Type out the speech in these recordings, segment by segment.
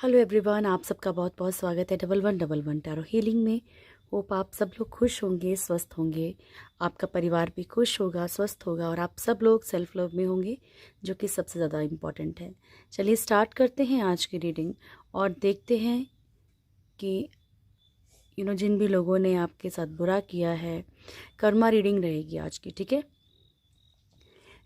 Hello everyone, आप सबका बहुत बहुत स्वागत है 1111 टैरो हीलिंग में। होप आप सब लोग खुश होंगे, स्वस्थ होंगे, आपका परिवार भी खुश होगा, स्वस्थ होगा और आप सब लोग सेल्फ लव में होंगे, जो कि सबसे ज़्यादा इम्पॉर्टेंट है। चलिए स्टार्ट करते हैं आज की रीडिंग और देखते हैं कि जिन भी लोगों ने आपके साथ बुरा किया है, कर्मा रीडिंग रहेगी आज की, ठीक है।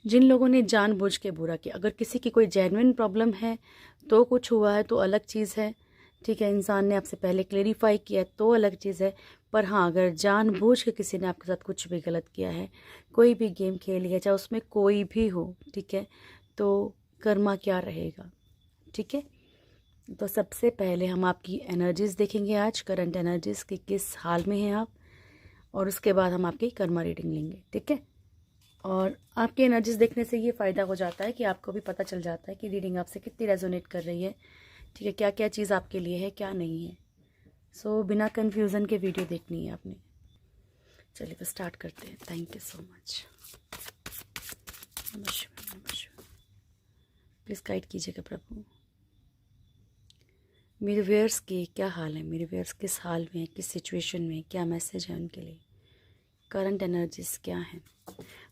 जिन लोगों ने जानबूझ के बुरा किया, अगर किसी की कोई जेन्युइन प्रॉब्लम है तो कुछ हुआ है तो अलग चीज़ है, ठीक है। इंसान ने आपसे पहले क्लेरिफाई किया तो अलग चीज़ है। पर हाँ, अगर जानबूझ के किसी ने आपके साथ कुछ भी गलत किया है, कोई भी गेम खेल लिया, चाहे उसमें कोई भी हो, ठीक है, तो कर्मा क्या रहेगा, ठीक है। तो सबसे पहले हम आपकी एनर्जीज़ देखेंगे आज, करंट एनर्जीज़ की किस हाल में हैं आप, और उसके बाद हम आपकी कर्मा रीडिंग लेंगे, ठीक है। और आपकी एनर्जीज देखने से ये फ़ायदा हो जाता है कि आपको भी पता चल जाता है कि रीडिंग आपसे कितनी रेजोनेट कर रही है, ठीक है, क्या क्या चीज़ आपके लिए है, क्या नहीं है। सो बिना कन्फ्यूज़न के वीडियो देखनी है आपने। चलिए तो स्टार्ट करते हैं। Thank you so much. नमस्कार, नमस्कार। प्लीज़ गाइड कीजिएगा प्रभु। मेरे व्यूअर्स के क्या हाल है, मेरे व्यूअर्स किस हाल में है, किस सिचुएशन में, क्या मैसेज है उनके लिए, करंट एनर्जीज क्या हैं।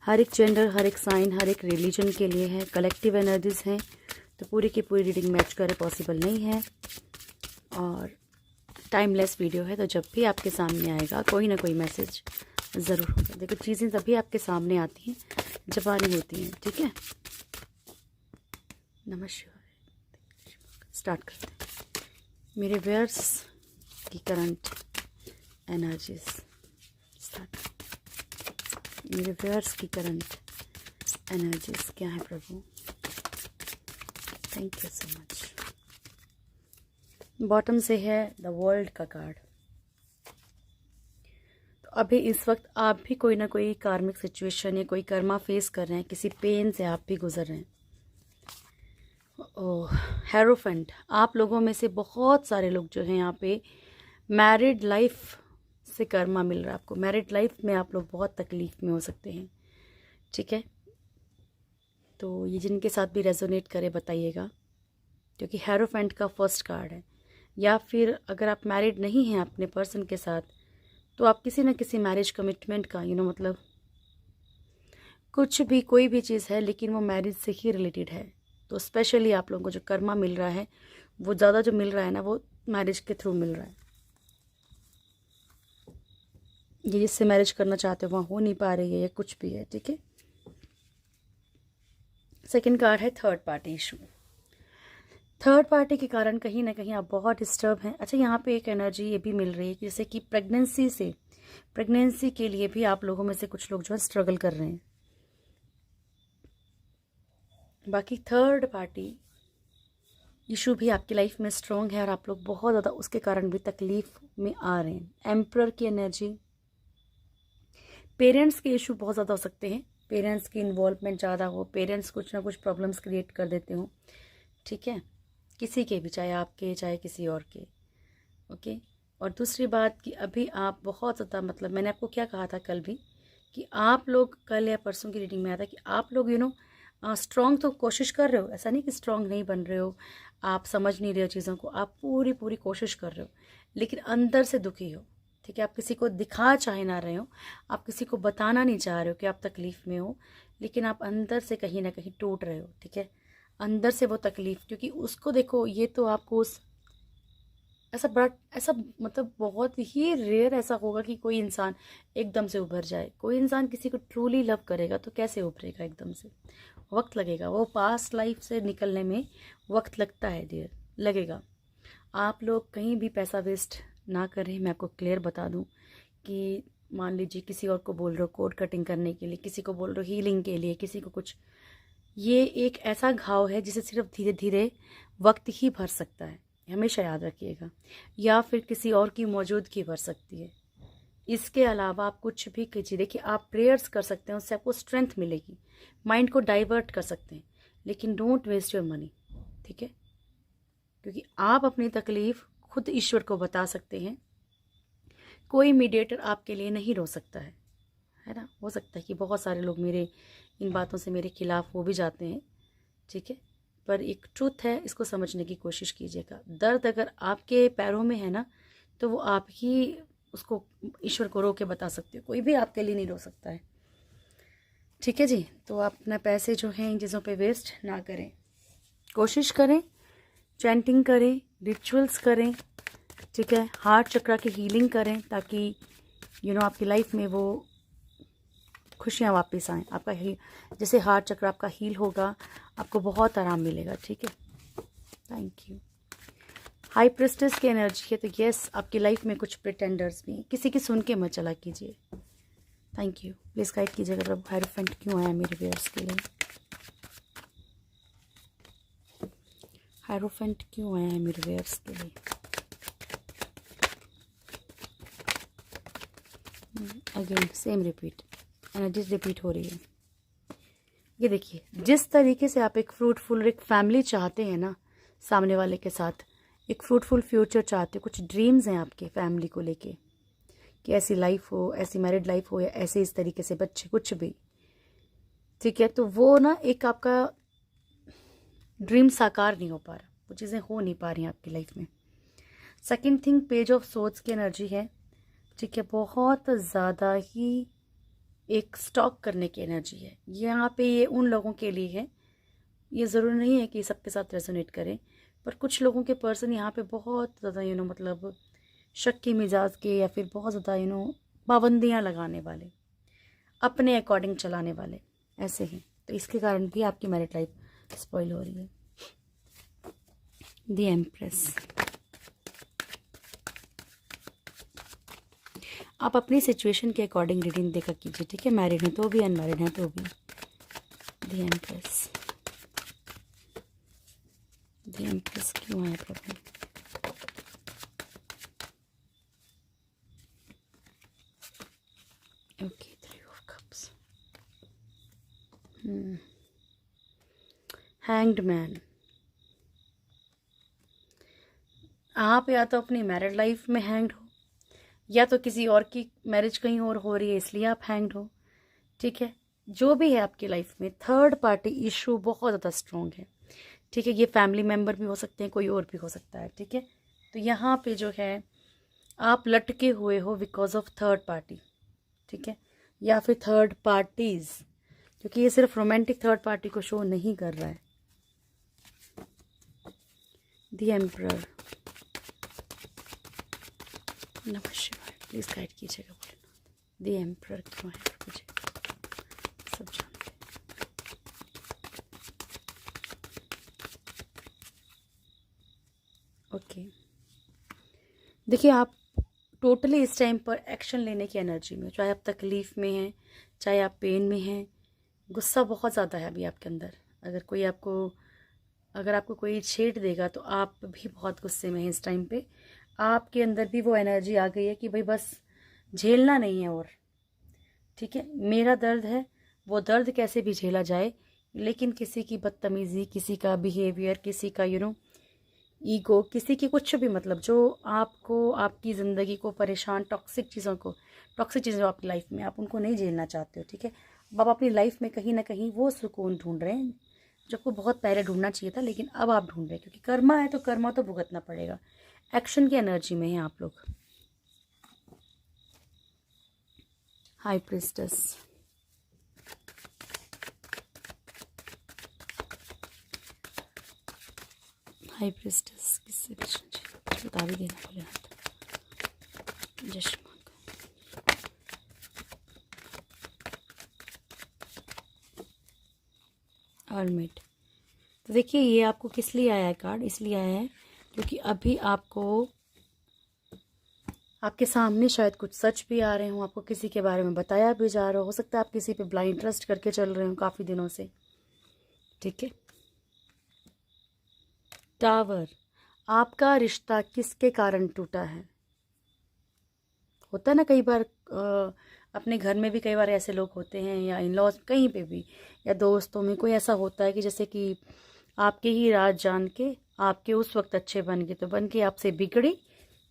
हर एक जेंडर, हर एक साइन, हर एक रिलीजन के लिए है, कलेक्टिव एनर्जीज हैं, तो पूरी की पूरी रीडिंग मैच करे पॉसिबल नहीं है और टाइमलेस वीडियो है। तो जब भी आपके सामने आएगा कोई ना कोई मैसेज ज़रूर होगा। देखो, चीज़ें तभी आपके सामने आती हैं जब आनी होती हैं, ठीक है। नमस्कार, स्टार्ट करते हैं। मेरे व्यूअर्स की करंट एनर्जीज स्टार्ट। मेरे व्यूअर्स की करंट एनर्जीज क्या है प्रभु। Thank you so much. Bottom से है द वर्ल्ड का कार्ड। तो अभी इस वक्त आप भी कोई ना कोई कार्मिक सिचुएशन या कोई कर्मा फेस कर रहे हैं, किसी पेन से आप भी गुजर रहे हैं। ओह, हेरोफेंट। आप लोगों में से बहुत सारे लोग जो हैं यहाँ पे मैरिड लाइफ से कर्मा मिल रहा है आपको। मैरिड लाइफ में आप लोग बहुत तकलीफ में हो सकते हैं, ठीक है। तो ये जिनके साथ भी रेजोनेट करे बताइएगा, क्योंकि हेरोफेंट का फर्स्ट कार्ड है। या फिर अगर आप मैरिड नहीं हैं अपने पर्सन के साथ, तो आप किसी न किसी मैरिज कमिटमेंट का मतलब कुछ भी, कोई भी चीज़ है, लेकिन वो मैरिज से ही रिलेटेड है। तो स्पेशली आप लोगों को जो कर्मा मिल रहा है, वो ज़्यादा जो मिल रहा है ना, वो मैरिज के थ्रू मिल रहा है। ये जिससे मैरिज करना चाहते हो वहाँ हो नहीं पा रही है या कुछ भी है, ठीक है। सेकेंड कार्ड है third party issue. Third party के कारण कहीं ना कहीं आप बहुत डिस्टर्ब हैं। अच्छा, यहाँ पे एक एनर्जी ये भी मिल रही है जैसे कि प्रेगनेंसी के लिए भी आप लोगों में से कुछ लोग जो है स्ट्रगल कर रहे हैं। बाकी थर्ड पार्टी इशू भी आपकी लाइफ में स्ट्रॉन्ग है और आप लोग बहुत ज़्यादा उसके कारण भी तकलीफ में आ रहे हैं। एम्परर की एनर्जी। पेरेंट्स के इशू बहुत ज़्यादा हो सकते हैं, पेरेंट्स की इन्वॉल्वमेंट ज़्यादा हो, पेरेंट्स कुछ ना कुछ प्रॉब्लम्स क्रिएट कर देते हो, ठीक है, किसी के भी, चाहे आपके चाहे किसी और के, ओके। और दूसरी बात कि अभी आप बहुत ज़्यादा, मैंने आपको क्या कहा था कल भी, कि आप लोग, कल या परसों की रीडिंग में आया था कि आप लोग स्ट्रॉन्ग तो कोशिश कर रहे हो, ऐसा नहीं कि स्ट्रॉन्ग नहीं बन रहे हो, आप समझ नहीं रहे हो चीज़ों को, आप पूरी पूरी कोशिश कर रहे हो, लेकिन अंदर से दुखी हो, ठीक है। आप किसी को दिखा चाहे ना रहे हो, आप किसी को बताना नहीं चाह रहे हो कि आप तकलीफ़ में हो, लेकिन आप अंदर से कहीं ना कहीं टूट रहे हो, ठीक है। अंदर से वो तकलीफ़, क्योंकि उसको देखो, ये तो आपको ऐसा बहुत ही रेयर ऐसा होगा कि कोई इंसान एकदम से उभर जाए। कोई इंसान किसी को ट्रूली लव करेगा तो कैसे उभरेगा एकदम से, वक्त लगेगा। वो पास्ट लाइफ से निकलने में वक्त लगता है, डियर, लगेगा। आप लोग कहीं भी पैसा वेस्ट ना करें। मैं आपको क्लियर बता दूं कि मान लीजिए किसी और को बोल रहे हो कोड कटिंग करने के लिए, किसी को बोल रहे हो हीलिंग के लिए, किसी को कुछ, ये एक ऐसा घाव है जिसे सिर्फ धीरे धीरे वक्त ही भर सकता है, हमेशा याद रखिएगा, या फिर किसी और की मौजूदगी भर सकती है। इसके अलावा आप कुछ भी कीजिए, देखिए आप प्रेयर्स कर सकते हैं, उससे आपको स्ट्रेंथ मिलेगी, माइंड को डाइवर्ट कर सकते हैं, लेकिन डोंट वेस्ट योर मनी, ठीक है, क्योंकि आप अपनी तकलीफ खुद ईश्वर को बता सकते हैं। कोई मीडिएटर आपके लिए नहीं रो सकता है ना। हो सकता है कि बहुत सारे लोग मेरे इन बातों से मेरे खिलाफ हो भी जाते हैं, ठीक है, पर एक ट्रूथ है, इसको समझने की कोशिश कीजिएगा। दर्द अगर आपके पैरों में है ना, तो वो आप ही उसको ईश्वर को रो के बता सकते हो, कोई भी आपके लिए नहीं रो सकता है। ठीक है जी, तो आप अपना पैसे जो हैं इन चीज़ों पे वेस्ट ना करें, कोशिश करें, चैंटिंग करें, रिचुअल्स करें, ठीक है, हार्ट चक्रा की हीलिंग करें, ताकि आपकी लाइफ में वो खुशियाँ वापस आएँ। आपका जैसे हार्ट चक्र आपका हील होगा, आपको बहुत आराम मिलेगा। ठीक है, थैंक यू। हाई प्रेस्टिस की एनर्जी है, तो यस, आपकी लाइफ में कुछ प्रिटेंडर्स भी हैं, किसी की सुन के मत चला कीजिए। Thank you. प्लीज़ गाइड कीजिएगा प्रभु, हायरोफेंट क्यों आया मेरे व्यूअर्स के लिए, हायरोफेंट क्यों आया है मेरे व्यूअर्स के लिए। Again same repeat, energies repeat हो रही है। ये देखिए, जिस तरीके से आप एक फ्रूटफुल एक फैमिली चाहते हैं ना, सामने वाले के साथ एक फ्रूटफुल फ्यूचर चाहते हो, कुछ ड्रीम्स हैं आपके फैमिली को लेके कि ऐसी लाइफ हो, ऐसी मैरिड लाइफ हो, या ऐसे इस तरीके से बच्चे, कुछ भी, ठीक है, तो वो ना एक आपका ड्रीम साकार नहीं हो पा रहा, वो चीज़ें हो नहीं पा रही हैं आपकी लाइफ में। Second thing, page of swords की एनर्जी है, ठीक है, बहुत ज़्यादा ही एक स्टॉक करने की एनर्जी है यहाँ पे। ये उन लोगों के लिए है, ये ज़रूरी नहीं है कि सबके साथ रेजोनेट करें, पर कुछ लोगों के पर्सन यहाँ पे बहुत ज़्यादा मतलब शक्की मिजाज के, या फिर बहुत ज़्यादा पाबंदियाँ लगाने वाले, अपने अकॉर्डिंग चलाने वाले ऐसे हैं, तो इसके कारण भी आपकी मैरिड लाइफ स्पॉइल हो रही है। द एम्प्रेस, आप अपनी सिचुएशन के अकॉर्डिंग रीडिंग देखा कीजिए, ठीक है, मैरिड हैं तो भी, अनमैरिड हैं तो भी। द एम्प्रेस, द एम्प्रेस क्यों है प्रभु। Okay, 3 of cups, hanged man. आप या तो अपनी मैरिड लाइफ में हैंग्ड हो, या तो किसी और की मैरिज कहीं और हो रही है इसलिए आप हैंग्ड हो। ठीक है, जो भी है आपकी लाइफ में, थर्ड पार्टी इशू बहुत ज़्यादा स्ट्रॉन्ग है। ठीक है, ये फैमिली मेम्बर भी हो सकते हैं, कोई और भी हो सकता है। ठीक है, तो यहाँ पे जो है आप लटके हुए हो बिकॉज ऑफ थर्ड पार्टी, ठीक है, या फिर थर्ड पार्टीज, क्योंकि ये सिर्फ रोमांटिक थर्ड पार्टी को शो नहीं कर रहा है। द एम्परर, नमः शिवाय, प्लीज गाइड कीजिएगा भोलेनाथ। द एम्परर क्यों है मुझे सब जानते हैं। ओके, देखिए, आप टोटली इस टाइम पर एक्शन लेने की एनर्जी में, चाहे आप तकलीफ में हैं, चाहे आप पेन में हैं, गुस्सा बहुत ज़्यादा है अभी आपके अंदर। अगर आपको कोई छेड़ देगा तो आप भी बहुत गुस्से में हैं इस टाइम पे। आपके अंदर भी वो एनर्जी आ गई है कि भाई बस झेलना नहीं है और, ठीक है, मेरा दर्द है, वो दर्द कैसे भी झेला जाए, लेकिन किसी की बदतमीज़ी, किसी का बिहेवियर, किसी का ईगो, किसी की कुछ भी, मतलब जो आपको, आपकी ज़िंदगी को परेशान, टॉक्सिक चीज़ें आपकी लाइफ में, आप उनको नहीं झेलना चाहते हो। ठीक है, अब आप अपनी लाइफ में कहीं ना कहीं वो सुकून ढूंढ रहे हैं जो आपको बहुत पहले ढूंढना चाहिए था, लेकिन अब आप ढूंढ रहे हैं, क्योंकि कर्मा है तो कर्मा तो भुगतना पड़ेगा। एक्शन की एनर्जी में हैं आप लोग। हाई प्रिस्टेस, हाई प्रिस्टेस किससे बता भी देना भोलेनाथ। जय हर्मिट, तो देखिए ये आपको किस लिए आया है कार्ड, इसलिए आया है क्योंकि अभी आपको आपके सामने शायद कुछ सच भी आ रहे हों, आपको किसी के बारे में बताया भी जा रहा हो सकता है आप किसी पे ब्लाइंड ट्रस्ट करके चल रहे हो काफ़ी दिनों से। ठीक है, टावर, आपका रिश्ता किसके कारण टूटा है। होता है ना कई बार, अपने घर में भी कई बार ऐसे लोग होते हैं, या इन लॉज कहीं पे भी, या दोस्तों में कोई ऐसा होता है कि जैसे कि आपके ही राज जान के आपके उस वक्त अच्छे बन गए, तो बन के आपसे बिगड़ी,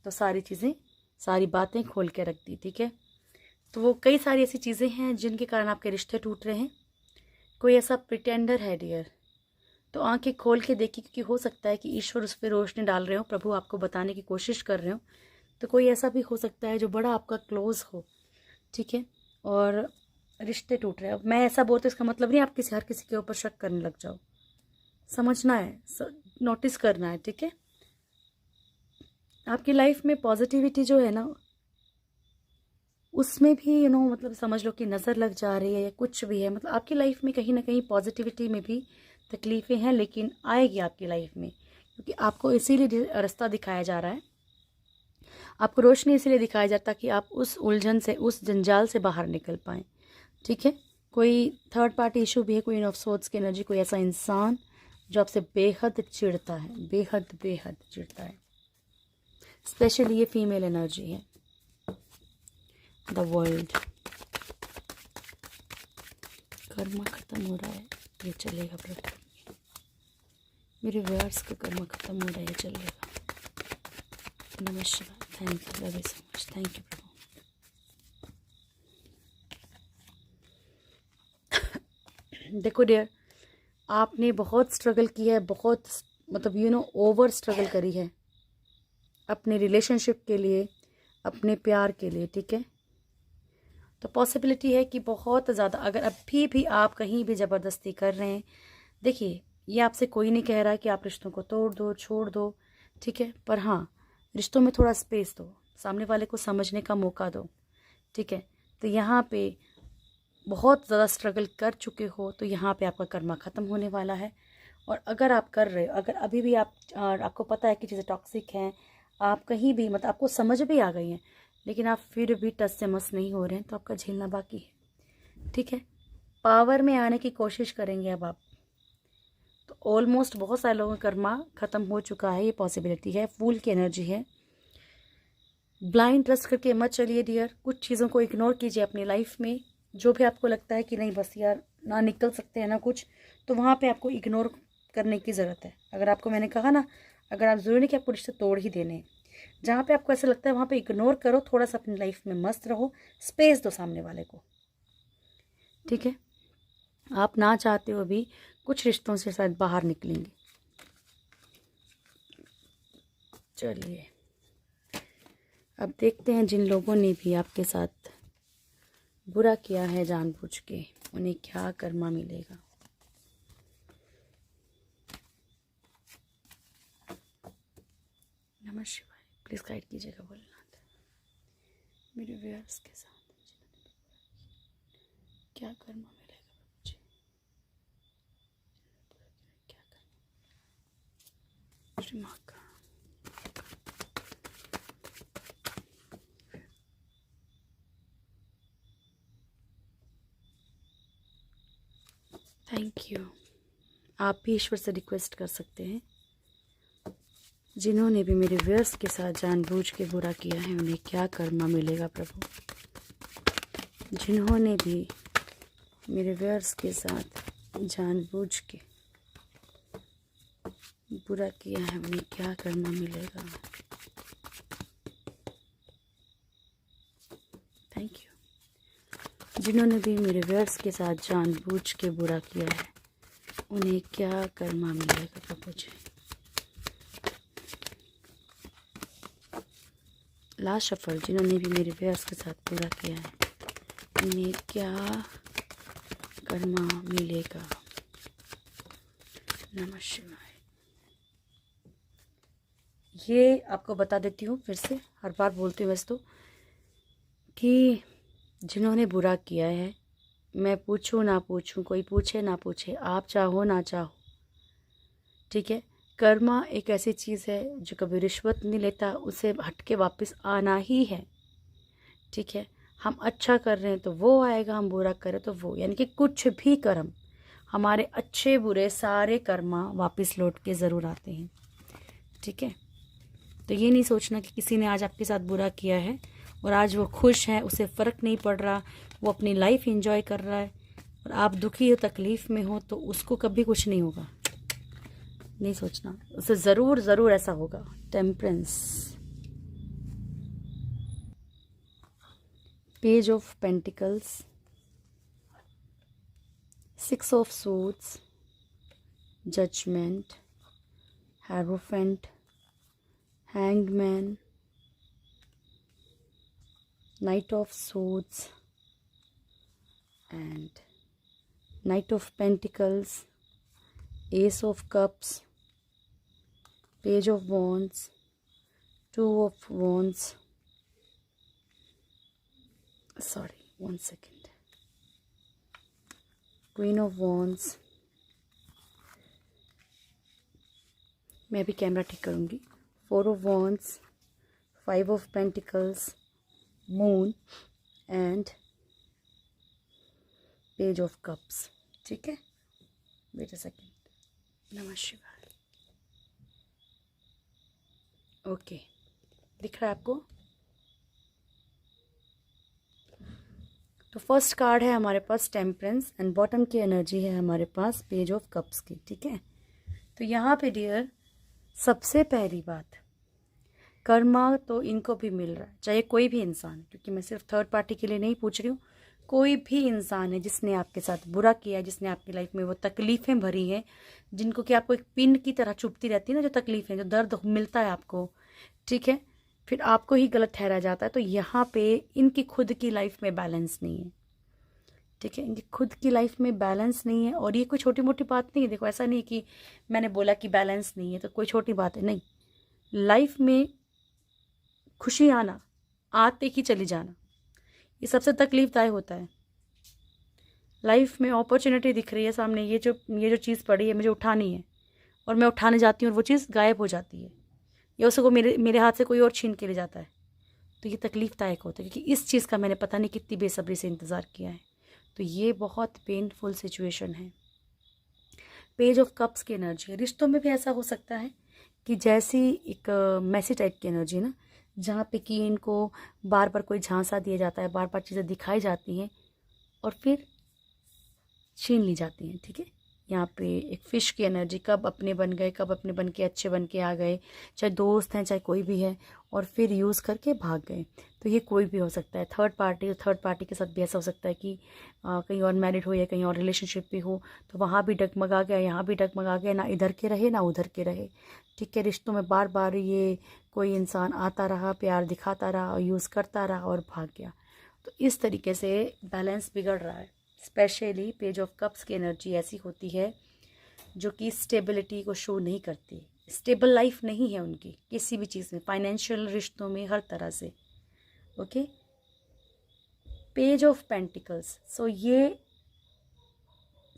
तो सारी चीज़ें, सारी बातें खोल के रख दी। ठीक है, तो वो कई सारी ऐसी चीज़ें हैं जिनके कारण आपके रिश्ते टूट रहे हैं। कोई ऐसा प्रिटेंडर है डियर तो आंखें खोल के देखिए, क्योंकि हो सकता है कि ईश्वर उस पर रोशनी डाल रहे हो, प्रभु आपको बताने की कोशिश कर रहे हो। तो कोई ऐसा भी हो सकता है जो बड़ा आपका क्लोज हो, ठीक है, और रिश्ते टूट रहे हैं। अब मैं ऐसा बोलती हूँ इसका मतलब नहीं आप हर किसी के ऊपर शक करने लग जाओ। समझना है, नोटिस करना है, ठीक है। आपकी लाइफ में पॉजिटिविटी जो है ना, उसमें भी मतलब समझ लो कि नज़र लग जा रही है या कुछ भी है, मतलब आपकी लाइफ में कहीं ना कहीं पॉजिटिविटी में भी तकलीफ़ें हैं, लेकिन आएगी आपकी लाइफ में, क्योंकि आपको इसीलिए रास्ता दिखाया जा रहा है, आपको रोशनी इसीलिए दिखाया जाता है कि आप उस उलझन से, उस जंजाल से बाहर निकल पाएँ, ठीक है। कोई थर्ड पार्टी इशू भी है, कोई ऑफ सोर्ट्स की एनर्जी, कोई ऐसा इंसान जो आपसे बेहद चिढ़ता है, बेहद बेहद चिढ़ता है। स्पेशली ये फीमेल एनर्जी है। द वर्ल्ड, कर्मा ख़त्म हो रहा है, ये चलेगा प्रभु। मेरे व्यूअर्स का कर्मा ख़त्म हो रहा है, ये चलेगा। नमस्कार, thank you, love you so much, thank you प्रभु। देखो डियर, आपने बहुत स्ट्रगल किया है, बहुत मतलब ओवर स्ट्रगल करी है अपने रिलेशनशिप के लिए, अपने प्यार के लिए, ठीक है। तो पॉसिबिलिटी है कि बहुत ज़्यादा, अगर अभी भी आप कहीं भी ज़बरदस्ती कर रहे हैं, देखिए ये आपसे कोई नहीं कह रहा कि आप रिश्तों को तोड़ दो, छोड़ दो, ठीक है, पर हाँ, रिश्तों में थोड़ा स्पेस दो, सामने वाले को समझने का मौका दो, ठीक है। तो यहाँ पे बहुत ज़्यादा स्ट्रगल कर चुके हो, तो यहाँ पे आपका कर्मा ख़त्म होने वाला है। और अगर आप कर रहे हो, अगर अभी भी आपको पता है कि चीज़ें टॉक्सिक हैं, आप कहीं भी मतलब आपको समझ भी आ गई हैं, लेकिन आप फिर भी टस से मस नहीं हो रहे हैं, तो आपका झेलना बाकी है, ठीक है। पावर में आने की कोशिश करेंगे अब आप, तो ऑलमोस्ट बहुत सारे लोगों का कर्मा ख़त्म हो चुका है, ये पॉसिबिलिटी है। फूल की एनर्जी है। ब्लाइंड ट्रस्ट करके मत चलिए डियर, कुछ चीज़ों को इग्नोर कीजिए अपनी लाइफ में। जो भी आपको लगता है कि नहीं बस यार ना निकल सकते हैं ना कुछ, तो वहाँ पे आपको इग्नोर करने की ज़रूरत है। अगर आपको मैंने कहा ना, अगर आप ज़रूरी नहीं कि आपको रिश्ते तोड़ ही देने हैं, जहाँ पे आपको ऐसा लगता है वहाँ पे इग्नोर करो, थोड़ा सा अपनी लाइफ में मस्त रहो, स्पेस दो सामने वाले को, ठीक है। आप ना चाहते हो भी कुछ रिश्तों से शायद बाहर निकलेंगे। चलिए अब देखते हैं जिन लोगों ने भी आपके साथ बुरा किया है जानबूझ के, उन्हें क्या कर्मा मिलेगा। नमः शिवाय, प्लीज़ गाइड कीजिएगा भोलेनाथ। मेरे व्यूअर्स के साथ क्या कर्मा मिलेगा मुझे, क्या कर्मा, श्री माँ का। Thank you. आप भी ईश्वर से रिक्वेस्ट कर सकते हैं, जिन्होंने भी मेरे व्यूअर्स के साथ जानबूझ के बुरा किया है, उन्हें क्या कर्मा मिलेगा प्रभु। जिन्होंने भी मेरे व्यूअर्स के साथ जानबूझ के बुरा किया है, उन्हें क्या कर्मा मिलेगा। Thank you. जिन्होंने भी मेरे व्यूअर्स के साथ जानबूझ के बुरा किया है, उन्हें क्या कर्मा मिलेगा प्रभु जी। लास्ट सफल, जिन्होंने भी मेरे व्यूअर्स के साथ बुरा किया है, उन्हें क्या कर्मा मिलेगा। नमः शिवाय। ये आपको बता देती हूँ, फिर से हर बार बोलती हूँ वैसे तो, कि जिन्होंने बुरा किया है, मैं पूछूं ना पूछूं, कोई पूछे ना पूछे, आप चाहो ना चाहो, ठीक है, कर्मा एक ऐसी चीज़ है जो कभी रिश्वत नहीं लेता, उसे हट के वापस आना ही है, ठीक है। हम अच्छा कर रहे हैं तो वो आएगा, हम बुरा करें तो वो, यानी कि कुछ भी कर्म, हमारे अच्छे बुरे सारे कर्मा वापस लौट के ज़रूर आते हैं, ठीक है। तो ये नहीं सोचना कि किसी ने आज आपके साथ बुरा किया है और आज वो खुश है, उसे फ़र्क नहीं पड़ रहा, वो अपनी लाइफ एंजॉय कर रहा है, और आप दुखी हो, तकलीफ़ में हो, तो उसको कभी कुछ नहीं होगा, नहीं सोचना, उसे ज़रूर ज़रूर ऐसा होगा। Temperance, page of pentacles, 6 of suits, judgement, hierophant, hangman, knight of swords and knight of pentacles, ace of cups, page of wands, two of wands, sorry, one second, queen of wands, मैं भी camera ठीक करूँगी, four of wands, five of pentacles, moon and page of cups. ठीक है, wait a second. नमः शिवाय। Okay, दिख रहा है आपको? तो फर्स्ट कार्ड है हमारे पास टेम्परेंस एंड बॉटम की एनर्जी है हमारे पास पेज ऑफ कप्स की। ठीक है, तो यहाँ पे डियर सबसे पहली बात, कर्मा तो इनको भी मिल रहा है, चाहे कोई भी इंसान, क्योंकि मैं सिर्फ थर्ड पार्टी के लिए नहीं पूछ रही हूँ, कोई भी इंसान है जिसने आपके साथ बुरा किया, जिसने आपकी लाइफ में वो तकलीफ़ें भरी हैं, जिनको कि आपको एक पिन की तरह चुभती रहती है ना, जो तकलीफ़ें, जो दर्द मिलता है आपको, ठीक है, फिर आपको ही गलत ठहरा जाता है। तो यहाँ पे इनकी खुद की लाइफ में बैलेंस नहीं है। ठीक है, इनकी खुद की लाइफ में बैलेंस नहीं है, और ये कोई छोटी मोटी बात नहीं है। देखो, ऐसा नहीं कि मैंने बोला कि बैलेंस नहीं है तो कोई छोटी बात है, नहीं। लाइफ में खुशी आना, आते ही चली जाना, ये सबसे तकलीफदायक होता है। लाइफ में अपॉर्चुनिटी दिख रही है सामने, ये जो चीज़ पड़ी है मुझे उठानी है, और मैं उठाने जाती हूँ और वो चीज़ गायब हो जाती है, या उसको मेरे हाथ से कोई और छीन के ले जाता है, तो ये तकलीफदायक होता है, क्योंकि इस चीज़ का मैंने पता नहीं कितनी बेसब्री से इंतज़ार किया है। तो ये बहुत पेनफुल सिचुएशन है। पेज ऑफ कप्स की एनर्जी है। रिश्तों में भी ऐसा हो सकता है कि जैसी एक मैसी टाइप की एनर्जी ना, जहाँ पे कि इनको बार बार कोई झांसा दिया जाता है, बार बार चीज़ें दिखाई जाती हैं और फिर छीन ली जाती हैं। ठीक है, यहाँ पे एक फ़िश की एनर्जी, कब अपने बन गए, कब अपने बन के अच्छे बन के आ गए, चाहे दोस्त हैं चाहे कोई भी है, और फिर यूज़ करके भाग गए। तो ये कोई भी हो सकता है, थर्ड पार्टी के साथ भी ऐसा हो सकता है कि कहीं और मैरिड हो या कहीं और रिलेशनशिप भी हो, तो वहाँ भी डगमगा गया, यहाँ भी डगमगा गया, ना इधर के रहे ना उधर के रहे। ठीक है, रिश्तों में बार बार ये कोई इंसान आता रहा, प्यार दिखाता रहा और यूज़ करता रहा और भाग गया। तो इस तरीके से बैलेंस बिगड़ रहा है। स्पेशली पेज ऑफ कप्स की एनर्जी ऐसी होती है जो कि स्टेबिलिटी को शो नहीं करती, स्टेबल लाइफ नहीं है उनकी किसी भी चीज़ में, फाइनेंशियल, रिश्तों में, हर तरह से। ओके, पेज ऑफ पेंटिकल्स, सो ये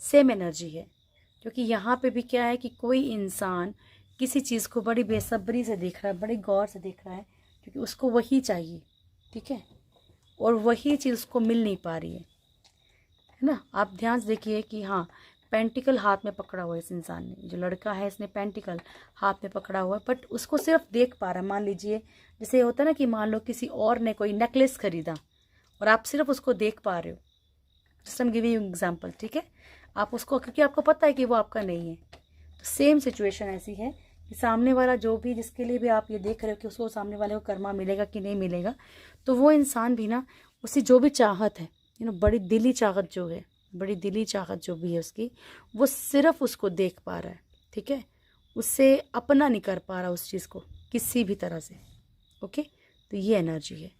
सेम एनर्जी है, क्योंकि यहाँ पे भी क्या है कि कोई इंसान किसी चीज़ को बड़ी बेसब्री से देख रहा है, बड़ी गौर से देख रहा है, क्योंकि उसको वही चाहिए। ठीक है, और वही चीज़ उसको मिल नहीं पा रही है ना। आप ध्यान से देखिए कि हाँ, पेंटिकल हाथ में पकड़ा हुआ है इस इंसान ने, जो लड़का है इसने पेंटिकल हाथ में पकड़ा हुआ है, बट उसको सिर्फ देख पा रहा है। मान लीजिए जैसे होता है ना कि मान लो किसी और ने कोई नेकलेस खरीदा और आप सिर्फ उसको देख पा रहे हो, just I am giving you example. ठीक है, आप उसको, क्योंकि आपको पता है कि वो आपका नहीं है। तो सेम सिचुएशन ऐसी है कि सामने वाला जो भी, जिसके लिए भी आप ये देख रहे हो कि उसको सामने वाले को कर्मा मिलेगा कि नहीं मिलेगा, तो वो इंसान भी ना, उसकी जो भी चाहत है, बड़ी दिली चाहत जो है, बड़ी दिली चाहत जो भी है उसकी, वो सिर्फ उसको देख पा रहा है। ठीक है, उससे अपना नहीं कर पा रहा उस चीज़ को किसी भी तरह से। ओके, तो ये एनर्जी है।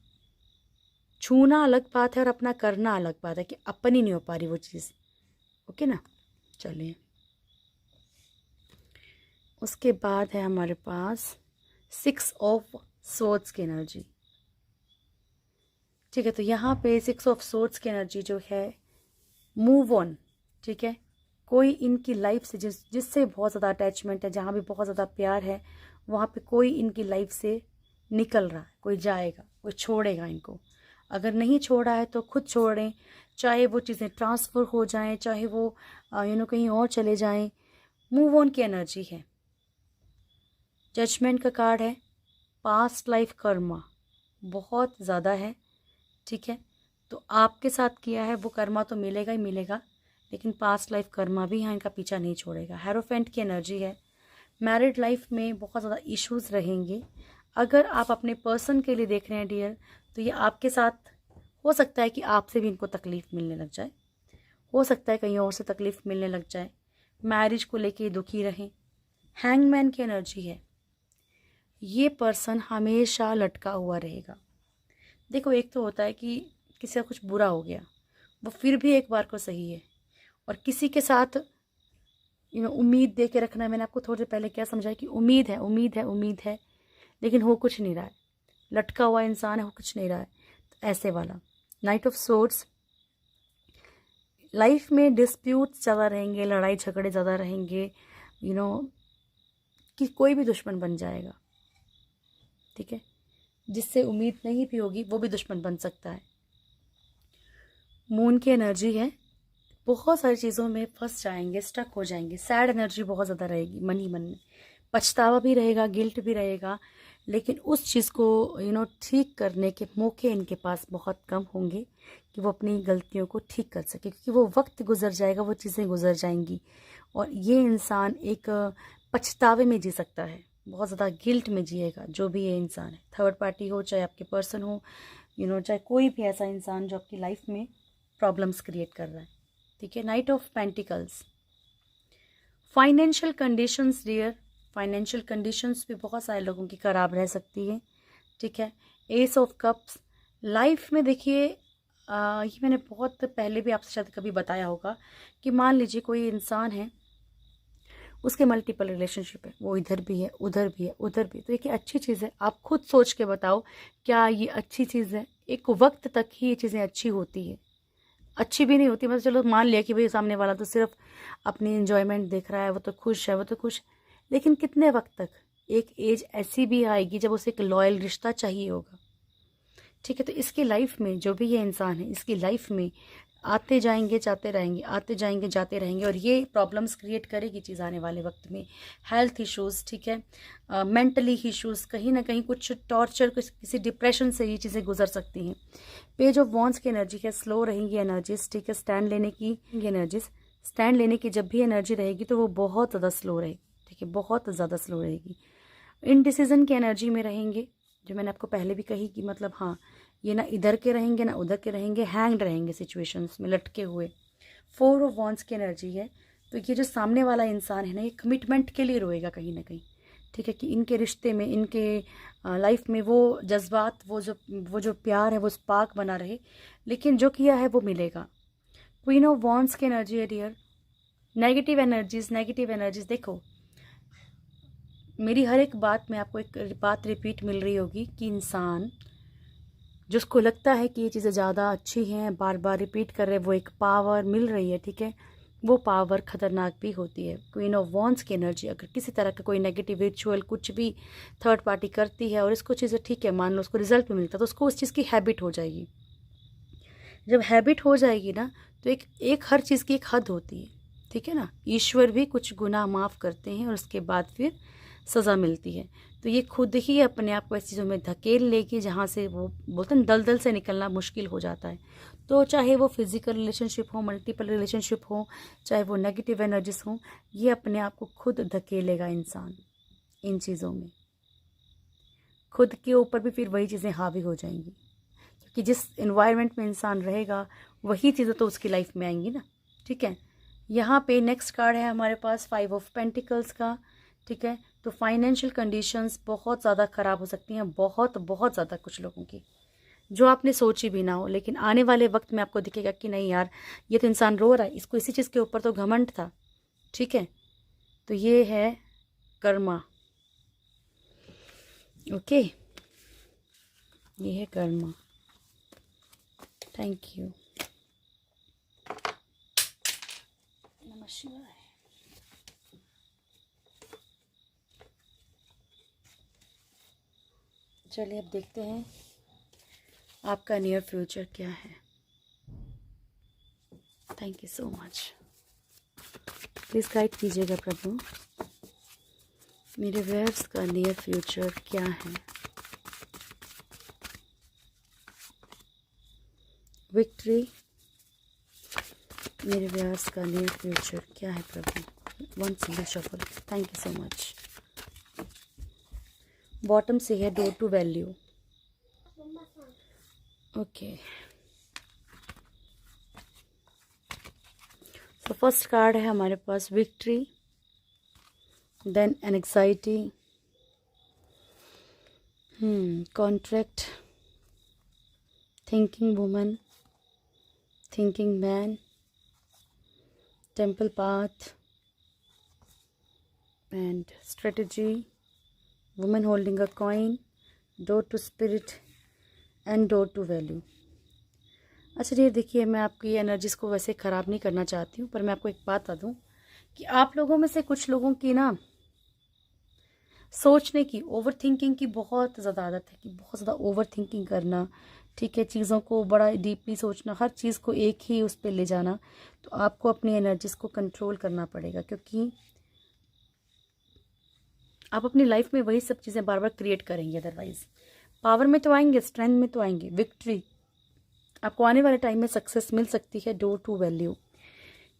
छूना अलग बात है और अपना करना अलग बात है, कि अपनी नहीं हो पा रही वो चीज़। ओके ना, चलिए उसके बाद है हमारे पास 6 ऑफ सोर्ड्स की एनर्जी। ठीक है, तो यहाँ पे 6 ऑफ सोर्ड्स की एनर्जी जो है, मूव ऑन। ठीक है, कोई इनकी लाइफ से जिससे बहुत ज़्यादा अटैचमेंट है, जहाँ भी बहुत ज़्यादा प्यार है, वहाँ पे कोई इनकी लाइफ से निकल रहा है, कोई जाएगा, कोई छोड़ेगा इनको। अगर नहीं छोड़ा है तो खुद छोड़ें, चाहे वो चीज़ें ट्रांसफ़र हो जाएं, चाहे वो कहीं और चले जाएं। मूव ऑन की एनर्जी है। जजमेंट का कार्ड है। पास्ट लाइफ कर्मा बहुत ज़्यादा है। ठीक है, तो आपके साथ किया है वो कर्मा तो मिलेगा ही मिलेगा, लेकिन पास्ट लाइफ कर्मा भी यहाँ इनका पीछा नहीं छोड़ेगा। हेरोफेंट की एनर्जी है। मैरिड लाइफ में बहुत ज़्यादा इश्यूज़ रहेंगे। अगर आप अपने पर्सन के लिए देख रहे हैं डियर, तो ये आपके साथ हो सकता है कि आपसे भी इनको तकलीफ़ मिलने लग जाए, हो सकता है कहीं और से तकलीफ़ मिलने लग जाए, मैरिज को लेके दुखी रहें। हैंगमैन की एनर्जी है, ये पर्सन हमेशा लटका हुआ रहेगा। देखो, एक तो होता है कि किसी का कुछ बुरा हो गया, वो फिर भी एक बार को सही है, और किसी के साथ उम्मीद दे के रखना। मैंने आपको थोड़ी देर पहले क्या समझाया कि उम्मीद है, उम्मीद है, उम्मीद है, लेकिन हो कुछ नहीं रहा है। लटका हुआ इंसान है, हो कुछ नहीं रहा है। तो ऐसे वाला नाइट ऑफ सोर्ड्स, लाइफ में डिस्प्यूट्स ज़्यादा रहेंगे, लड़ाई झगड़े ज़्यादा रहेंगे, कि कोई भी दुश्मन बन जाएगा, ठीक है। जिससे उम्मीद नहीं भी होगी वो भी दुश्मन बन सकता है। मून की एनर्जी है, बहुत सारी चीज़ों में फंस जाएंगे, स्टक हो जाएंगे। सैड एनर्जी बहुत ज़्यादा रहेगी, मन ही मन में पछतावा भी रहेगा, गिल्ट भी रहेगा, लेकिन उस चीज़ को ठीक करने के मौके इनके पास बहुत कम होंगे कि वो अपनी गलतियों को ठीक कर सके, क्योंकि वो वक्त गुजर जाएगा, वो चीज़ें गुजर जाएंगी, और ये इंसान एक पछतावे में जी सकता है, बहुत ज़्यादा गिल्ट में जिएगा, जो भी ये इंसान है। थर्ड पार्टी हो, चाहे आपके पर्सन हो, चाहे कोई भी ऐसा इंसान जो आपकी लाइफ में प्रॉब्लम्स क्रिएट कर रहा है, ठीक है। Knight of pentacles, financial conditions dear, financial conditions भी बहुत सारे लोगों की ख़राब रह सकती है, ठीक है। एस ऑफ कप्स, लाइफ में देखिए, ये मैंने बहुत पहले भी आपसे शायद कभी बताया होगा कि मान लीजिए कोई इंसान है, उसके मल्टीपल रिलेशनशिप है, वो इधर भी है, उधर भी है, उधर भी। तो ये अच्छी चीज़ है, आप खुद सोच के बताओ क्या ये अच्छी चीज़ है? एक वक्त तक ही ये चीज़ें अच्छी होती है, अच्छी भी नहीं होती। मतलब चलो मान लिया कि भाई सामने वाला तो सिर्फ अपनी एंजॉयमेंट देख रहा है, वो तो खुश है, वो तो खुश, लेकिन कितने वक्त तक? एक एज ऐसी भी आएगी जब उसे एक लॉयल रिश्ता चाहिए होगा, ठीक है। तो इसकी लाइफ में जो भी ये इंसान है, इसकी लाइफ में आते जाएंगे जाते रहेंगे, आते जाएंगे जाते रहेंगे, और ये प्रॉब्लम्स क्रिएट करेगी चीज़ आने वाले वक्त में। हेल्थ इश्यूज़, ठीक है, मेंटली इश्यूज़, कहीं ना कहीं कुछ टॉर्चर, किसी डिप्रेशन से ये चीज़ें गुजर सकती हैं। पेज ऑफ वॉन्ड्स की एनर्जी है, स्लो रहेंगी एनर्जीज, ठीक है। स्टैंड लेने की एनर्जीज, स्टैंड लेने की जब भी एनर्जी रहेगी तो वो बहुत ज़्यादा स्लो रहेगी, ठीक है, बहुत ज़्यादा स्लो रहेगी। इनडिसीजन की एनर्जी में रहेंगे, जो मैंने आपको पहले भी कही कि मतलब हाँ, ये ना इधर के रहेंगे ना उधर के रहेंगे, हैंग्ड रहेंगे सिचुएशंस में, लटके हुए। 4 ऑफ वॉन्ड्स की एनर्जी है, तो ये जो सामने वाला इंसान है ना, ये कमिटमेंट के लिए रोएगा कहीं ना कहीं, ठीक है, कि इनके रिश्ते में, इनके लाइफ में वो जज्बात, वो जो प्यार है, वो स्पार्क बना रहे, लेकिन जो किया है वो मिलेगा। क्वीन ऑफ वॉन्ड्स की एनर्जी है डियर, नेगेटिव एनर्जीज। देखो, मेरी हर एक बात में आपको एक बात रिपीट मिल रही होगी कि इंसान जिसको लगता है कि ये चीज़ें ज़्यादा अच्छी हैं, बार बार रिपीट कर रहे, वो एक पावर मिल रही है, ठीक है, वो पावर खतरनाक भी होती है। क्वीन ऑफ वॉन्ड्स की एनर्जी, अगर किसी तरह का कोई नेगेटिव रिचुअल कुछ भी थर्ड पार्टी करती है और इसको चीज़ें, ठीक है, मान लो उसको रिजल्ट भी मिलता है, तो उसको उस चीज़ की हैबिट हो जाएगी। जब हैबिट हो जाएगी ना, तो एक हर चीज़ की एक हद होती है, ठीक है ना। ईश्वर भी कुछ गुनाह माफ़ करते हैं और उसके बाद फिर सज़ा मिलती है। तो ये खुद ही अपने आप को ऐसी चीज़ों में धकेल लेगी जहाँ से वो बोलते हैं दलदल से निकलना मुश्किल हो जाता है। तो चाहे वो फिज़िकल रिलेशनशिप हो, मल्टीपल रिलेशनशिप हो, चाहे वो नेगेटिव एनर्जीज हो, ये अपने आप को खुद धकेलेगा इंसान इन चीज़ों में। खुद के ऊपर भी फिर वही चीज़ें हावी हो जाएंगी, क्योंकि जिस इन्वायरमेंट में इंसान रहेगा वही चीज़ें तो उसकी लाइफ में आएंगी ना, ठीक है। यहाँ पे नेक्स्ट कार्ड है हमारे पास 5 ऑफ पेंटिकल्स का, ठीक है। तो फाइनेंशियल कंडीशंस बहुत ज़्यादा ख़राब हो सकती हैं, बहुत बहुत ज़्यादा, कुछ लोगों की जो आपने सोची भी ना हो, लेकिन आने वाले वक्त में आपको दिखेगा कि नहीं यार, ये तो इंसान रो रहा है, इसको इसी चीज़ के ऊपर तो घमंड था, ठीक है। तो ये है कर्मा, ओके, ये है कर्मा। थैंक यू, नमः शिवाय। चलिए अब देखते हैं आपका नियर फ्यूचर क्या है। Thank you so much, please guide कीजिएगा प्रभु, मेरे व्यूअर्स का नियर फ्यूचर क्या है। विक्ट्री, मेरे व्यूअर्स का नियर फ्यूचर क्या है प्रभु। One single shuffle, thank you so much. Bottom से है डोर टू वैल्यू, ओके। तो फर्स्ट कार्ड है हमारे पास victory, then anxiety, contract, thinking woman, thinking man, temple path and strategy, woman holding a coin, door to spirit and door to value. अच्छा ये देखिए, मैं आपकी एनर्जीज़ को वैसे ख़राब नहीं करना चाहती हूँ, पर मैं आपको एक बात बता दूँ कि आप लोगों में से कुछ लोगों की ना सोचने की, ओवर थिंकिंग की बहुत ज़्यादा आदत है, कि बहुत ज़्यादा ओवर थिंकिंग करना, ठीक है, चीज़ों को बड़ा डीपली सोचना, हर चीज़ को एक ही उस पर ले जाना। तो आपको अपनी एनर्जीज़ को कंट्रोल करना पड़ेगा, क्योंकि आप अपनी लाइफ में वही सब चीज़ें बार बार क्रिएट करेंगे। अदरवाइज पावर में तो आएंगे, स्ट्रेंथ में तो आएंगे, विक्ट्री आपको आने वाले टाइम में सक्सेस मिल सकती है, डोर टू वैल्यू,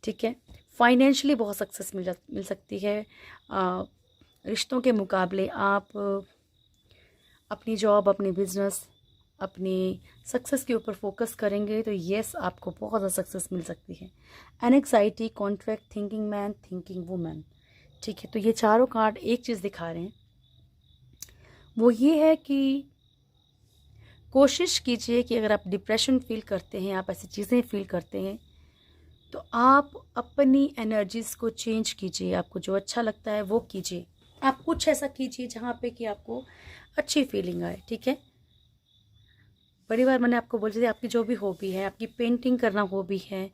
ठीक है। फाइनेंशियली बहुत सक्सेस मिल सकती है। रिश्तों के मुकाबले आप अपनी जॉब, अपनी बिजनेस, अपनी सक्सेस के ऊपर फोकस करेंगे तो येस आपको बहुत ज़्यादा सक्सेस मिल सकती है। Anxiety, contract, thinking man, thinking woman, ठीक है। तो ये चारों कार्ड एक चीज़ दिखा रहे हैं, वो ये है कि कोशिश कीजिए कि अगर आप डिप्रेशन फील करते हैं, आप ऐसी चीज़ें फील करते हैं, तो आप अपनी एनर्जीज़ को चेंज कीजिए। आपको जो अच्छा लगता है वो कीजिए। आप कुछ ऐसा कीजिए जहाँ पे कि आपको अच्छी फीलिंग आए, ठीक है। बड़ी बार मैंने आपको बोल दी, आपकी जो भी हॉबी है, आपकी पेंटिंग करना हॉबी है,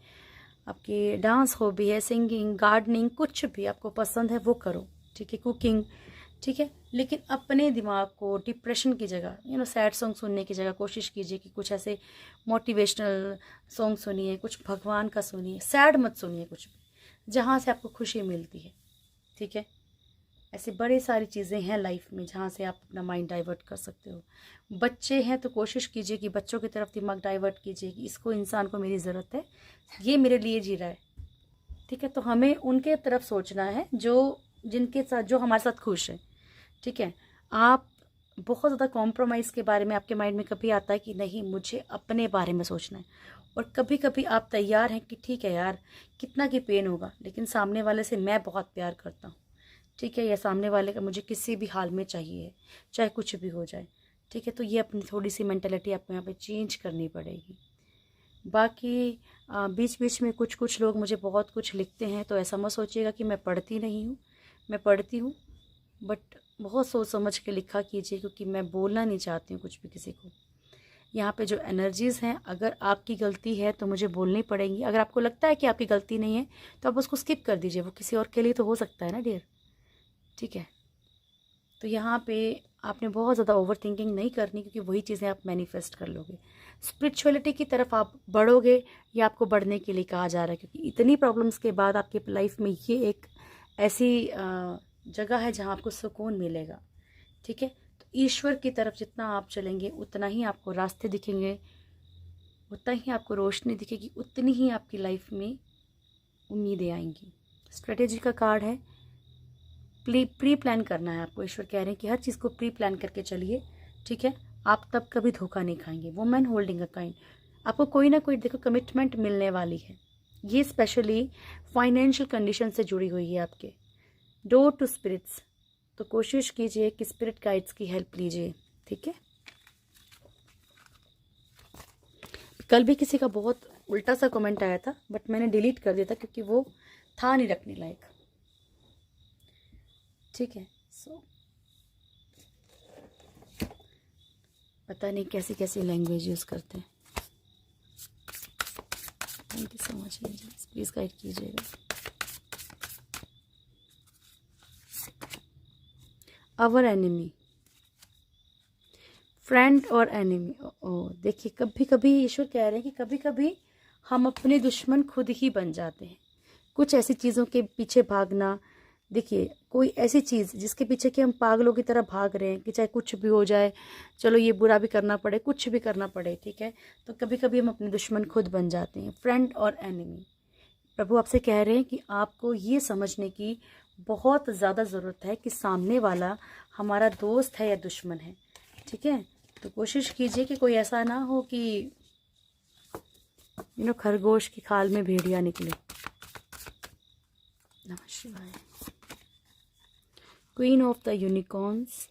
आपकी डांस हॉबी है, सिंगिंग, गार्डनिंग, कुछ भी आपको पसंद है वो करो, ठीक है, कुकिंग, ठीक है। लेकिन अपने दिमाग को डिप्रेशन की जगह, सैड सॉन्ग सुनने की जगह कोशिश कीजिए कि कुछ ऐसे मोटिवेशनल सॉन्ग सुनिए, कुछ भगवान का सुनिए, सैड मत सुनिए, कुछ भी जहाँ से आपको खुशी मिलती है, ठीक है। ऐसी बड़ी सारी चीज़ें हैं लाइफ में जहाँ से आप अपना माइंड डाइवर्ट कर सकते हो। बच्चे हैं तो कोशिश कीजिए कि बच्चों की तरफ दिमाग डाइवर्ट कीजिए कि इसको, इंसान को मेरी ज़रूरत है, ये मेरे लिए जी रहा है, ठीक है। तो हमें उनके तरफ सोचना है जिनके साथ, जो हमारे साथ खुश है, ठीक है। आप बहुत ज़्यादा कॉम्प्रोमाइज़ के बारे में आपके माइंड में कभी आता है कि नहीं, मुझे अपने बारे में सोचना है, और कभी कभी आप तैयार हैं कि ठीक है यार, कितना की पेन होगा, लेकिन सामने वाले से मैं बहुत प्यार करता हूँ, ठीक है, या सामने वाले का मुझे किसी भी हाल में चाहिए, चाहे कुछ भी हो जाए, ठीक है। तो ये अपनी थोड़ी सी मेंटेलिटी आपको यहाँ पे चेंज करनी पड़ेगी। बाकी बीच बीच में कुछ लोग मुझे बहुत कुछ लिखते हैं, तो ऐसा मत सोचिएगा कि मैं पढ़ती नहीं हूँ, मैं पढ़ती हूँ, बट बहुत सोच समझ के लिखा कीजिए, क्योंकि मैं बोलना नहीं चाहती हूँ कुछ भी किसी को। यहाँ पे जो एनर्जीज़ हैं, अगर आपकी गलती है तो मुझे बोलनी पड़ेंगी। अगर आपको लगता है कि आपकी गलती नहीं है तो आप उसको स्किप कर दीजिए, वो किसी और के लिए तो हो सकता है ना डियर, ठीक है। तो यहाँ पे आपने बहुत ज़्यादा ओवर थिंकिंग नहीं करनी, क्योंकि वही चीज़ें आप मैनिफेस्ट कर लोगे। स्पिरिचुअलिटी की तरफ आप बढ़ोगे, ये आपको बढ़ने के लिए कहा जा रहा है, क्योंकि इतनी प्रॉब्लम्स के बाद आपकी लाइफ में ये एक ऐसी जगह है जहाँ आपको सुकून मिलेगा, ठीक है। तो ईश्वर की तरफ जितना आप चलेंगे उतना ही आपको रास्ते दिखेंगे, उतना ही आपको रोशनी दिखेगी, उतनी ही आपकी लाइफ में उम्मीदें आएंगी। स्ट्रेटेजी का कार्ड है, प्री प्लान करना है आपको। ईश्वर कह रहे हैं कि हर चीज़ को प्री प्लान करके चलिए, ठीक है, आप तब कभी धोखा नहीं खाएंगे। वुमेन होल्डिंग अ काइन, आपको कोई ना कोई देखो कमिटमेंट मिलने वाली है, ये स्पेशली फाइनेंशियल कंडीशन से जुड़ी हुई है आपके। डोर टू स्पिरिट्स, तो कोशिश कीजिए कि स्पिरिट गाइड्स की हेल्प लीजिए, ठीक है। कल भी किसी का बहुत उल्टा सा कमेंट आया था, बट मैंने डिलीट कर दिया था क्योंकि वो था नहीं रखने लायक, ठीक है। सो पता नहीं कैसी कैसी लैंग्वेज यूज़ करते हैं। Thank you so much angels, please guide कीजिएगा। आवर एनिमी, फ्रेंड और एनिमी। ओ देखिए, कभी कभी ईश्वर कह रहे हैं कि कभी कभी हम अपने दुश्मन खुद ही बन जाते हैं। कुछ ऐसी चीज़ों के पीछे भागना, देखिए कोई ऐसी चीज़ जिसके पीछे कि हम पागलों की तरह भाग रहे हैं कि चाहे कुछ भी हो जाए, चलो ये बुरा भी करना पड़े, कुछ भी करना पड़े, ठीक है। तो कभी कभी हम अपने दुश्मन खुद बन जाते हैं, फ्रेंड और एनिमी। प्रभु आपसे कह रहे हैं कि आपको ये समझने की बहुत ज़्यादा ज़रूरत है कि सामने वाला हमारा दोस्त है या दुश्मन है, ठीक है। तो कोशिश कीजिए कि कोई ऐसा ना हो कि खरगोश की खाल में भेड़िया निकले, नमः शिवाय। Queen of the unicorns,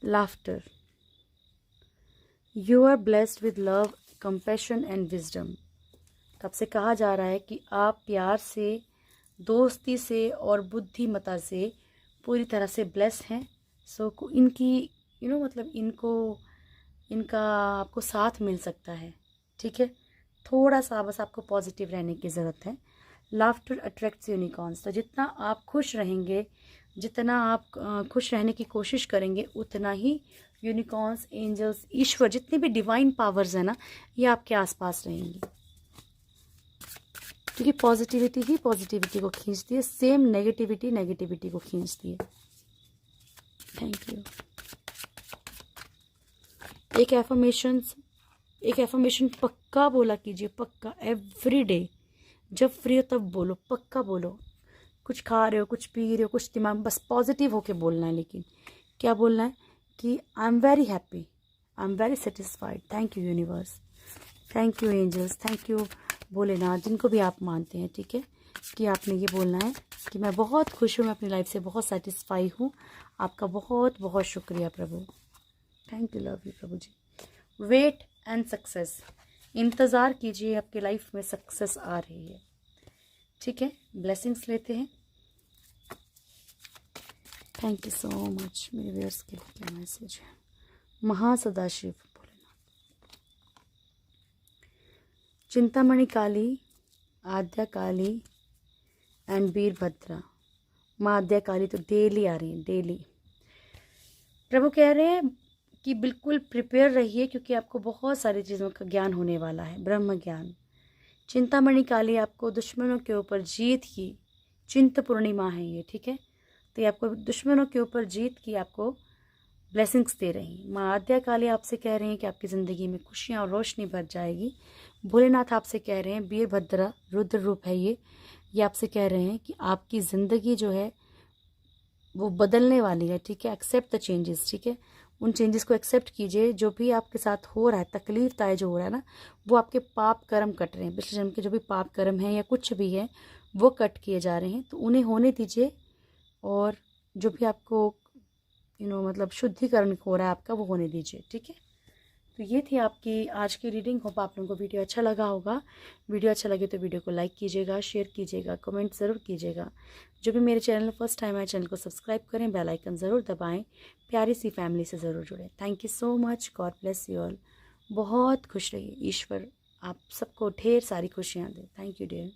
laughter. You are blessed with love, compassion and wisdom. तो आपसे कहा जा रहा है कि आप प्यार से, दोस्ती से और बुद्धिमता से पूरी तरह से ब्लेस हैं। सो इनकी मतलब इनका आपको साथ मिल सकता है, ठीक है। थोड़ा सा बस आपको पॉजिटिव रहने की ज़रूरत है। Laughter attracts unicorns. तो जितना आप खुश रहेंगे, जितना आप खुश रहने की कोशिश करेंगे, उतना ही यूनिकॉर्न्स, एंजल्स, ईश्वर, जितनी भी डिवाइन पावर्स हैं ना, ये आपके आसपास रहेंगी। क्योंकि पॉजिटिविटी ही पॉजिटिविटी को खींचती है, सेम नेगेटिविटी नेगेटिविटी को खींचती है। Thank you. एक एफर्मेशन पक्का बोला कीजिए, पक्का, एवरी डे। जब फ्री हो तब बोलो, पक्का बोलो। कुछ खा रहे हो, कुछ पी रहे हो, कुछ दिमाग, बस पॉजिटिव होके बोलना है। लेकिन क्या बोलना है कि I am very happy, I am very satisfied, thank you universe, thank you angels, thank you Bholenath, जिनको भी आप मानते हैं, ठीक है। कि आपने ये बोलना है कि मैं बहुत खुश हूँ, मैं अपनी लाइफ से बहुत सेटिस्फाई हूँ, आपका बहुत बहुत शुक्रिया प्रभु, थैंक यू, लव यू प्रभु जी। Wait and success. इंतज़ार कीजिए, आपकी लाइफ में सक्सेस आ रही है, ठीक है। ब्लेसिंग्स लेते हैं। Thank you so much. मेरे व्यूअर्स के लिए क्या मैसेज है? महासदाशिव भोलेनाथ। चिंतामणि काली, आद्या काली एंड वीरभद्रा। माँ आद्या काली तो डेली आ रही है, डेली। प्रभु कह रहे हैं कि बिल्कुल प्रिपेयर रहिए, क्योंकि आपको बहुत सारी चीज़ों का ज्ञान होने वाला है, ब्रह्म ज्ञान। चिंतामणि काली आपको दुश्मनों के ऊपर जीत की, चिंत पूर्णिमा है ये, ठीक है। तो ये आपको दुश्मनों के ऊपर जीत की आपको ब्लेसिंग्स दे रही हैं। माँ आद्या काली आपसे कह रही हैं कि आपकी ज़िंदगी में खुशियाँ और रोशनी भर जाएगी। भोलेनाथ आपसे कह रहे हैं, वीरभद्रा रुद्र रूप है ये आपसे कह रहे हैं कि आपकी ज़िंदगी जो है वो बदलने वाली है, ठीक है। एक्सेप्ट द चेंजेस, ठीक है। उन चेंजेस को एक्सेप्ट कीजिए। जो भी आपके साथ हो रहा है, तकलीफ ताए जो हो रहा है ना, वो आपके पाप कर्म कट रहे हैं। पिछले जन्म के जो भी पाप कर्म हैं या कुछ भी है, वो कट किए जा रहे हैं, तो उन्हें होने दीजिए। और जो भी आपको मतलब शुद्धिकरण हो रहा है आपका, वो होने दीजिए, ठीक है। तो ये थी आपकी आज की रीडिंग। होप आप लोगों को वीडियो अच्छा लगा होगा। वीडियो अच्छा लगे तो वीडियो को लाइक कीजिएगा, शेयर कीजिएगा, कमेंट ज़रूर कीजिएगा। जो भी मेरे चैनल फर्स्ट टाइम आए, चैनल को सब्सक्राइब करें, बेल आइकन ज़रूर दबाएं, प्यारी सी फैमिली से ज़रूर जुड़ें। Thank you so much, God bless you all. बहुत खुश रहिए, ईश्वर आप सबको ढेर सारी खुशियाँ दें। Thank you dear.